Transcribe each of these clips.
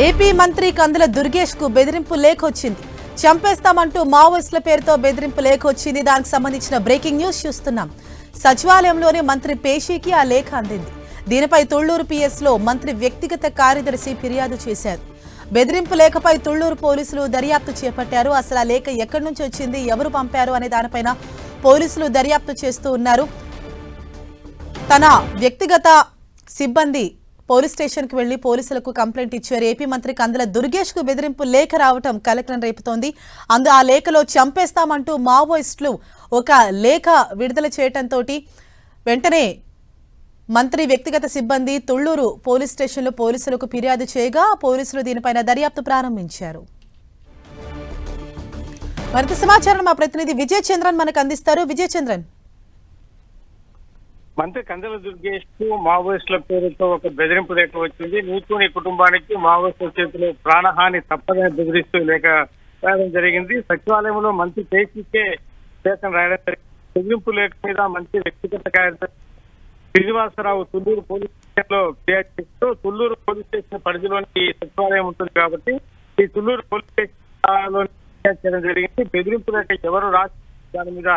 AP మంత్రి కందుల దుర్గేష్ కు బెదిరింపు లేఖ వచ్చింది. చంపేస్తామంటూ మావోయిస్టుల పేరుతో బెదిరింపు లేఖ వచ్చింది. దానికి సంబంధించిన బ్రేకింగ్ న్యూస్ చూస్తున్నాం. సచివాలయంలోని మంత్రి పేషీకి ఆ లేఖ అందింది. దీనిపై తుళ్లూరు పిఎస్ లో మంత్రి వ్యక్తిగత కార్యదర్శి ఫిర్యాదు చేశారు. బెదిరింపు లేఖపై తుళ్లూరు పోలీసులు దర్యాప్తు చేపట్టారు. అసలు ఆ లేఖ ఎక్కడి నుంచి వచ్చింది, ఎవరు పంపారు అనే దానిపైన పోలీసులు దర్యాప్తు చేస్తూ ఉన్నారు. తన వ్యక్తిగత సిబ్బంది పోలీస్ స్టేషన్ కు వెళ్లి పోలీసులకు కంప్లైంట్ ఇచ్చారు. ఏపీ మంత్రి కందుల దుర్గేష్ కు బెదిరింపు లేఖ రావటం కలెక్టర్ రేపుతోంది. ఆ లేఖలో చంపేస్తామంటూ మావోయిస్టులు ఒక లేఖ విడుదల చేయడంతో వెంటనే మంత్రి వ్యక్తిగత సిబ్బంది తుళ్లూరు పోలీస్ స్టేషన్లో పోలీసులకు ఫిర్యాదు చేయగా పోలీసులు దీనిపైన దర్యాప్తు ప్రారంభించారు. మరింత సమాచారం మా ప్రతినిధి విజయ్ చంద్రన్ మనకు అందిస్తారు. విజయ్ చంద్రన్, మంత్రి కందుల దుర్గేష్ కు మావోయిస్టుల పేరుతో ఒక బెదిరింపు లేఖ వచ్చింది. నీకు నీ కుటుంబానికి మావోయిస్టుల చేతిలో ప్రాణహాని తప్పదని బెదిరిస్తూ లేఖ రాయడం జరిగింది. సచివాలయంలో మంత్రి పేషీకే లేఖను రాయడం జరిగింది. బెదిరింపు లేఖ మీద మంత్రి వ్యక్తిగత కార్యదర్శి శ్రీనివాసరావు తుళ్లూరు పోలీస్ స్టేషన్ లో ఫిర్యాదు చేస్తూ, తుళ్లూరు పోలీస్ స్టేషన్ పరిధిలోని సచివాలయం ఉంటుంది కాబట్టి ఈ తుళ్లూరు పోలీస్ స్టేషన్ లో ఫిర్యాదు చేయడం జరిగింది. బెదిరింపు లేఖ ఎవరు రాసి దాని మీద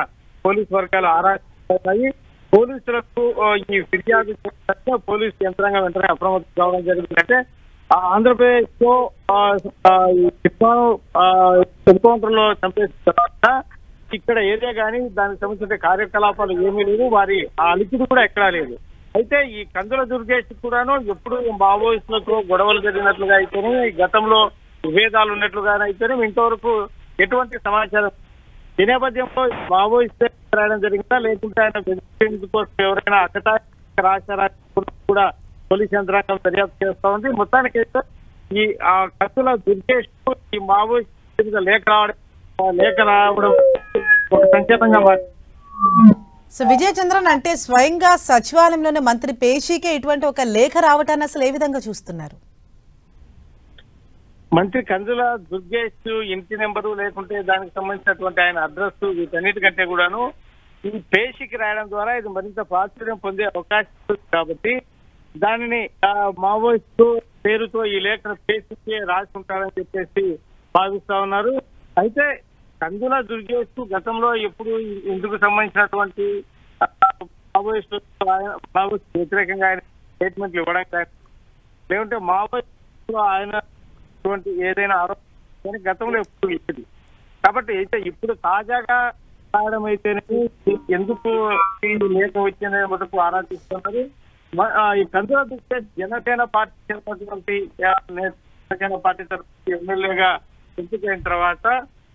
పోలీసు వర్గాలు ఆరా చేస్తాయి. పోలీసులకు ఈ ఫిర్యాదు చేసిన పోలీసు యంత్రాంగం వెంటనే అప్రమత్తం కావడం జరిగిందంటే ఆంధ్రప్రదేశ్ లో ఎన్కౌంటర్ లో చంపేసిన తర్వాత ఇక్కడ ఏరియా కానీ దానికి సంబంధించిన కార్యకలాపాలు ఏమీ లేవు, వారి ఆ అలికిడి కూడా ఎక్కడా లేదు. అయితే ఈ కందుల దుర్గేష్ కూడాను ఎప్పుడు మావోయిస్టులతో గొడవలు జరిగినట్లుగా అయితేనే, గతంలో విభేదాలు ఉన్నట్లుగానే అయితేనే ఇంతవరకు ఎటువంటి సమాచారం ఈ నేపథ్యంలో మావోయిస్టు రాయడం జరిగిందా, లేకుంటే ఆయన బెదిరింపు కోసం ఎవరైనా అకటా రాశారా కూడా పోలీస్ యంత్రాంగం దర్యాప్తు చేస్తా ఉంది. మొత్తానికైతే ఈ కందుల దుర్గేష్ ఈ మావోయిస్టు లేఖ రావడం ఒక సంకేతంగా సో విజయ్ చంద్రన్, అంటే స్వయంగా సచివాలయంలోనే మంత్రి పేషీకే ఇటువంటి ఒక లేఖ రావటాన్ని అసలు ఏ విధంగా చూస్తున్నారు? మంత్రి కందుల దుర్గేష్ ఇంటి నెంబరు లేకుంటే దానికి సంబంధించినటువంటి ఆయన అడ్రస్ వీటన్నిటికంటే కూడాను ఈ పేషీకి రాయడం ద్వారా ఇది మరింత ప్రాచుర్యం పొందే అవకాశం ఉంది కాబట్టి దానిని మావోయిస్టు పేరుతో ఈ లేఖను పేషీకే రాసి ఉంటారని చెప్పేసి భావిస్తా ఉన్నారు. అయితే కందుల దుర్గేష్ గతంలో ఎప్పుడు ఇందుకు సంబంధించినటువంటి మావోయిస్టు వ్యతిరేకంగా ఆయన స్టేట్మెంట్లు ఇవ్వడం కానీ, లేకుంటే మావోయిస్టు ఆయన ఏదైనా ఆరోపణ గతంలో ఎప్పుడు లేదు కాబట్టి అయితే ఇప్పుడు తాజాగా రాయడం అయితేనే ఎందుకు లేఖ వచ్చిందనే మటుకు ఆరా తీస్తున్నారు. ఈ కందుల దుర్గేష్ జనసేన పార్టీ చెందినటువంటి జనసేన పార్టీ తరఫు ఎమ్మెల్యేగా ఎంపికైన తర్వాత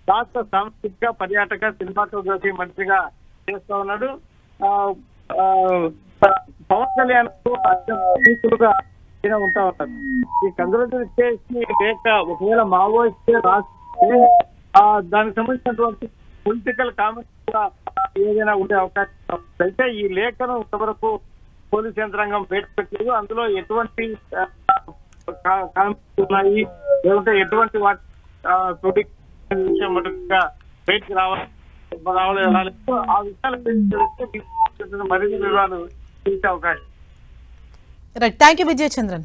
రాష్ట్ర సాంస్కృతిక పర్యాటక సినిమాటోగ్రఫీ మంత్రిగా చేస్తా ఉన్నాడు. పవన్ కళ్యాణ్ అత్యంతగా ఉంటా ఉన్నారు. ఈ కందుల దుర్గేష్ లేఖ ఒకవేళ మావోయిస్టే రాస్తే దానికి సంబంధించినటువంటి పొలిటికల్ కామెంట్స్ ఏదైనా ఉండే అవకాశం. అయితే ఈ లేఖను ఇంతవరకు పోలీస్ యంత్రాంగం బయటపెట్టలేదు. అందులో ఎటువంటి కామెంట్స్ ఉన్నాయి, లేకుంటే ఎటువంటి వాటి విషయం మటుగా బయటకు రావాలి ఆ విషయాలు మరిన్ని వివరాలు తెలిసే అవకాశం. Right, thank you Vijay Chandran.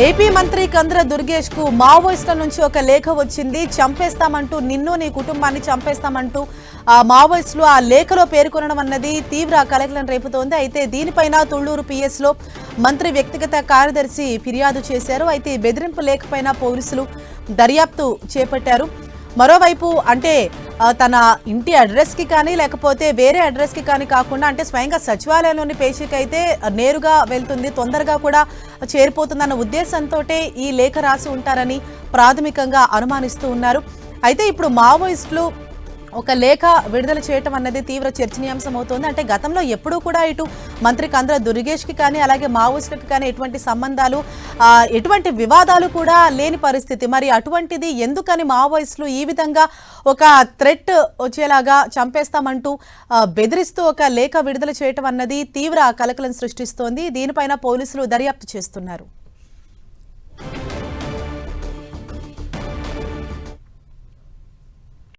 AP మంత్రి కందుల దుర్గేష్ కు మావోయిస్టుల నుంచి ఒక లేఖ వచ్చింది. చంపేస్తామంటూ, నిన్ను నీ కుటుంబాన్ని చంపేస్తామంటూ మావోయిస్టులు ఆ లేఖలో పేర్కొనడం అన్నది తీవ్ర కలకలం రేపుతోంది. అయితే దీనిపైన తుళ్లూరు పిఎస్ లో మంత్రి వ్యక్తిగత కార్యదర్శి ఫిర్యాదు చేశారు. అయితే బెదిరింపు లేఖపైన పోలీసులు దర్యాప్తు చేపట్టారు. మరోవైపు అంటే తన ఇంటి అడ్రస్ కి కానీ లేకపోతే వేరే అడ్రస్ కి కానీ కాకుండా, అంటే స్వయంగా సచివాలయంలోని పేషీకి అయితే నేరుగా వెళ్తుంది, తొందరగా కూడా చేరిపోతుందన్న ఉద్దేశంతో ఈ లేఖ రాసి ఉంటారని ప్రాథమికంగా అనుమానిస్తూ ఉన్నారు. అయితే ఇప్పుడు మావోయిస్టులు ఒక లేఖ విడుదల చేయటం అన్నది తీవ్ర చర్చనీయాంశం అవుతోంది. అంటే గతంలో ఎప్పుడూ కూడా ఇటు మంత్రి కందుల దుర్గేష్కి కానీ అలాగే మావోయిస్టులకు కానీ ఎటువంటి సంబంధాలు, ఎటువంటి వివాదాలు కూడా లేని పరిస్థితి. మరి అటువంటిది ఎందుకని మావోయిస్టులు ఈ విధంగా ఒక థ్రెట్ వచ్చేలాగా చంపేస్తామంటూ బెదిరిస్తూ ఒక లేఖ విడుదల చేయటం అన్నది తీవ్ర కలకలం సృష్టిస్తోంది. దీనిపైన పోలీసులు దర్యాప్తు చేస్తున్నారు.